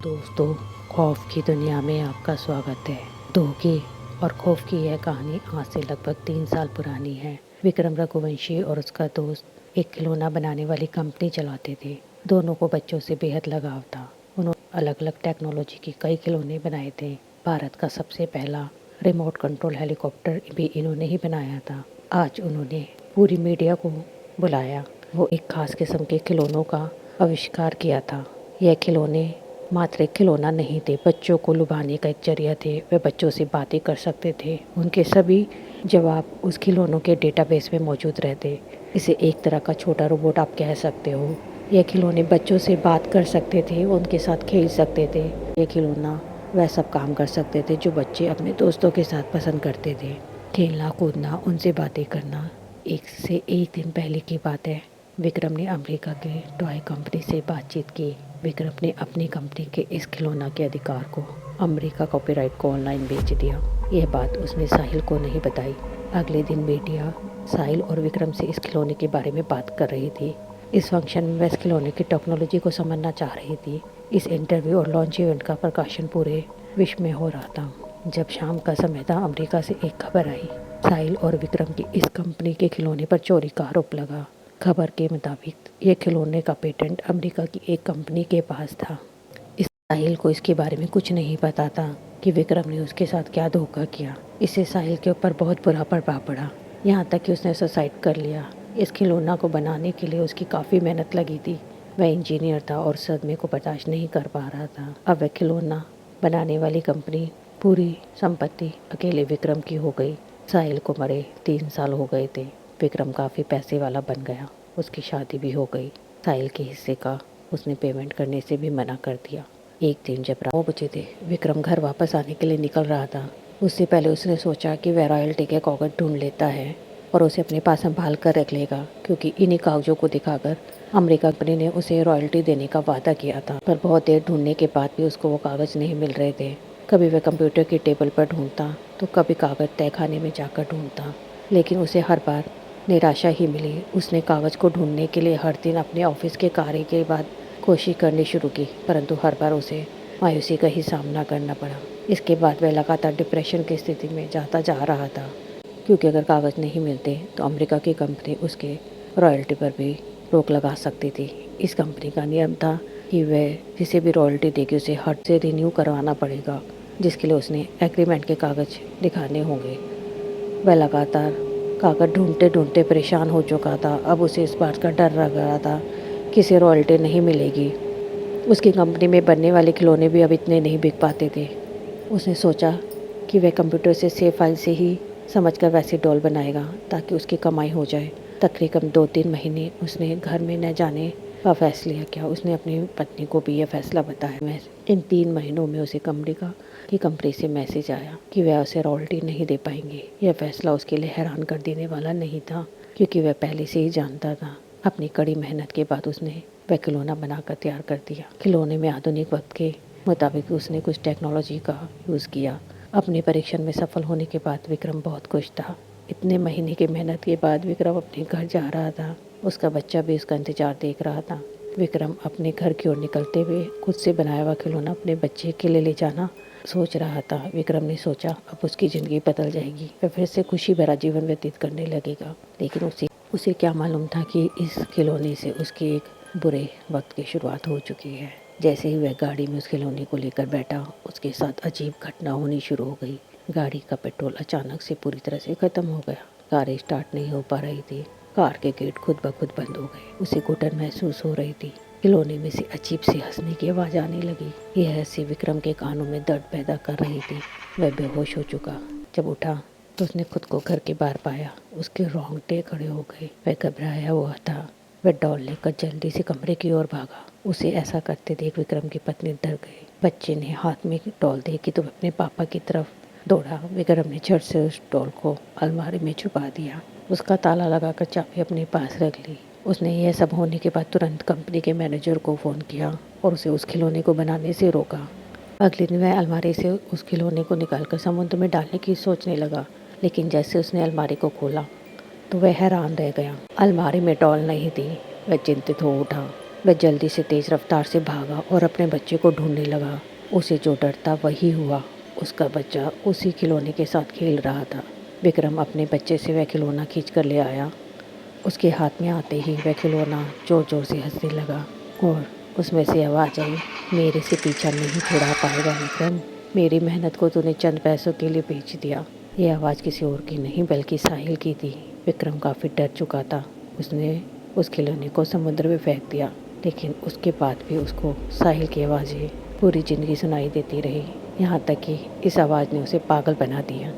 दोस्तों, खौफ की दुनिया में आपका स्वागत है। धोखे और खौफ की यह कहानी आज से लगभग 3 साल पुरानी है। विक्रम रघुवंशी और उसका दोस्त एक खिलौना बनाने वाली कंपनी चलाते थे। दोनों को बच्चों से बेहद लगाव था। उन्होंने अलग अलग टेक्नोलॉजी के कई खिलौने बनाए थे। भारत का सबसे पहला रिमोट कंट्रोल हेलीकॉप्टर भी इन्होंने ही बनाया था। आज उन्होंने पूरी मीडिया को बुलाया। वो एक खास किस्म के खिलौनों का आविष्कार किया था। यह खिलौने मात्र एक खिलौना नहीं थे, बच्चों को लुभाने का एक जरिया थे। वे बच्चों से बातें कर सकते थे। उनके सभी जवाब उस खिलौनों के डेटाबेस में मौजूद रहते। इसे एक तरह का छोटा रोबोट आप कह सकते हो। यह खिलौने बच्चों से बात कर सकते थे, उनके साथ खेल सकते थे। यह खिलौना वह सब काम कर सकते थे जो बच्चे अपने दोस्तों के साथ पसंद करते थे। खेलना, कूदना, उनसे बातें करना। एक दिन पहले की बात है। विक्रम ने अमेरिका के टॉय कंपनी से बातचीत की। विक्रम ने अपनी कंपनी के इस खिलौना के अधिकार को, अमेरिका कॉपीराइट को ऑनलाइन बेच दिया। यह बात उसने साहिल को नहीं बताई। अगले दिन मीडिया साहिल और विक्रम से इस खिलौने के बारे में बात कर रही थी। इस फंक्शन में वह इस खिलौने की टेक्नोलॉजी को समझना चाह रही थी। इस इंटरव्यू और लॉन्च इवेंट का प्रकाशन पूरे विश्व में हो रहा था। जब शाम का समय था, अमेरिका से एक खबर आई। साहिल और विक्रम की इस कंपनी के खिलौने पर चोरी का आरोप लगा। खबर के मुताबिक ये खिलौने का पेटेंट अमेरिका की एक कंपनी के पास था। इस साहिल को इसके बारे में कुछ नहीं पता था कि विक्रम ने उसके साथ क्या धोखा किया। इससे साहिल के ऊपर बहुत बुरा प्रभाव पड़ा, यहाँ तक कि उसने सुसाइड कर लिया। इस खिलौना को बनाने के लिए उसकी काफ़ी मेहनत लगी थी। वह इंजीनियर था और सदमे को बर्दाश्त नहीं कर पा रहा था। अब वह खिलौना बनाने वाली कंपनी, पूरी संपत्ति अकेले विक्रम की हो गई। साहिल को मरे 3 साल हो गए थे। विक्रम काफ़ी पैसे वाला बन गया। उसकी शादी भी हो गई। साहिल के हिस्से का उसने पेमेंट करने से भी मना कर दिया। एक दिन जब 9 बजे थे, विक्रम घर वापस आने के लिए निकल रहा था। उससे पहले उसने सोचा कि वह रॉयल्टी के कागज ढूंढ लेता है और उसे अपने पास संभाल कर रख लेगा, क्योंकि इन्हीं कागजों को दिखाकर अमेरिका कंपनी ने उसे रॉयल्टी देने का वादा किया था। पर बहुत देर ढूंढने के बाद भी उसको वो कागज़ नहीं मिल रहे थे। कभी वह कंप्यूटर की टेबल पर ढूंढता तो कभी कागज़ तहखाने में जाकर ढूंढता, लेकिन उसे हर बार निराशा ही मिली। उसने कागज़ को ढूंढने के लिए हर दिन अपने ऑफिस के कार्य के बाद कोशिश करनी शुरू की, परंतु हर बार उसे मायूसी का ही सामना करना पड़ा। इसके बाद वह लगातार डिप्रेशन की स्थिति में जाता जा रहा था, क्योंकि अगर कागज़ नहीं मिलते तो अमेरिका की कंपनी उसके रॉयल्टी पर भी रोक लगा सकती थी। इस कंपनी का नियम था कि वह जिसे भी रॉयल्टी देगी उसे हर से रिन्यू करवाना पड़ेगा, जिसके लिए उसने एग्रीमेंट के कागज़ दिखाने होंगे। वह लगातार कागज़ ढूंढते ढूंढते परेशान हो चुका था। अब उसे इस बात का डर लग रहा था कि इसे रॉयल्टी नहीं मिलेगी। उसकी कंपनी में बनने वाले खिलौने भी अब इतने नहीं बिक पाते थे। उसने सोचा कि वह कंप्यूटर से सेव फाइल से ही समझकर वैसी डॉल बनाएगा ताकि उसकी कमाई हो जाए। तकरीबन 2-3 महीने उसने घर में न जाने का फैसला किया। उसने अपनी पत्नी को भी यह फैसला बताया। इन 3 महीनों में उसे कंपनी से मैसेज आया कि वह उसे रॉयल्टी नहीं दे पाएंगे। यह फैसला उसके लिए हैरान कर देने वाला नहीं था, क्योंकि वह पहले से ही जानता था। अपनी कड़ी मेहनत के बाद उसने वह खिलौना बनाकर तैयार कर दिया। खिलौने में आधुनिक वक्त के मुताबिक उसने कुछ टेक्नोलॉजी का यूज़ किया। अपने परीक्षण में सफल होने के बाद विक्रम बहुत खुश था। इतने महीने की मेहनत के बाद विक्रम अपने घर जा रहा था। उसका बच्चा भी उसका इंतजार देख रहा था। विक्रम अपने घर की ओर निकलते हुए खुद से बनाया हुआ खिलौना अपने बच्चे के लिए ले जाना सोच रहा था। विक्रम ने सोचा अब उसकी ज़िंदगी बदल जाएगी, वह फिर से खुशी भरा जीवन व्यतीत करने लगेगा। लेकिन उसे क्या मालूम था कि इस खिलौने से उसके एक बुरे वक्त की शुरुआत हो चुकी है। जैसे ही वह गाड़ी में उस खिलौने को लेकर बैठा, उसके साथ अजीब घटना होनी शुरू हो गई। गाड़ी का पेट्रोल अचानक से पूरी तरह से ख़त्म हो गया। कार स्टार्ट नहीं हो पा रही थी। कार के गेट खुद ब खुद बंद हो गए। उसे घुटन महसूस हो रही थी। खिलौने में से अजीब सी हंसने की आवाज़ आने लगी। यह हंसी विक्रम के कानों में दर्द पैदा कर रही थी। वह बेहोश हो चुका। जब उठा तो उसने खुद को घर के बाहर पाया। उसके रोंगटे खड़े हो गए। वह घबराया हुआ था। वह डॉल लेकर जल्दी से कमरे की ओर भागा। उसे ऐसा करते देख विक्रम की पत्नी डर गई। बच्चे ने हाथ में डॉल देखी तो अपने पापा की तरफ दौड़ा। विक्रम ने झट से उस डॉल को अलमारी में छुपा दिया। उसका ताला लगाकर चाबी अपने पास रख ली। उसने यह सब होने के बाद तुरंत कंपनी के मैनेजर को फ़ोन किया और उसे उस खिलौने को बनाने से रोका। अगले दिन वह अलमारी से उस खिलौने को निकालकर समुद्र में डालने की सोचने लगा, लेकिन जैसे उसने अलमारी को खोला तो वह हैरान रह गया। अलमारी में डॉल नहीं थी। वह चिंतित हो उठा। वह जल्दी से तेज़ रफ्तार से भागा और अपने बच्चे को ढूंढने लगा। उसे जो डर था वही हुआ। उसका बच्चा उसी खिलौने के साथ खेल रहा था। विक्रम अपने बच्चे से वह खिलौना खींच कर ले आया। उसके हाथ में आते ही वह खिलौना ज़ोर ज़ोर से हंसने लगा और उसमें से आवाज़ आई, मेरे से पीछा नहीं छुड़ा पाएगा विक्रम, मेरी मेहनत को तूने चंद पैसों के लिए बेच दिया। ये आवाज़ किसी और की नहीं बल्कि साहिल की थी। विक्रम काफ़ी डर चुका था। उसने उस खिलौने को समुद्र में फेंक दिया, लेकिन उसके बाद भी उसको साहिल की आवाज़ें पूरी ज़िंदगी सुनाई देती रही, यहाँ तक कि इस आवाज़ ने उसे पागल बना दिया।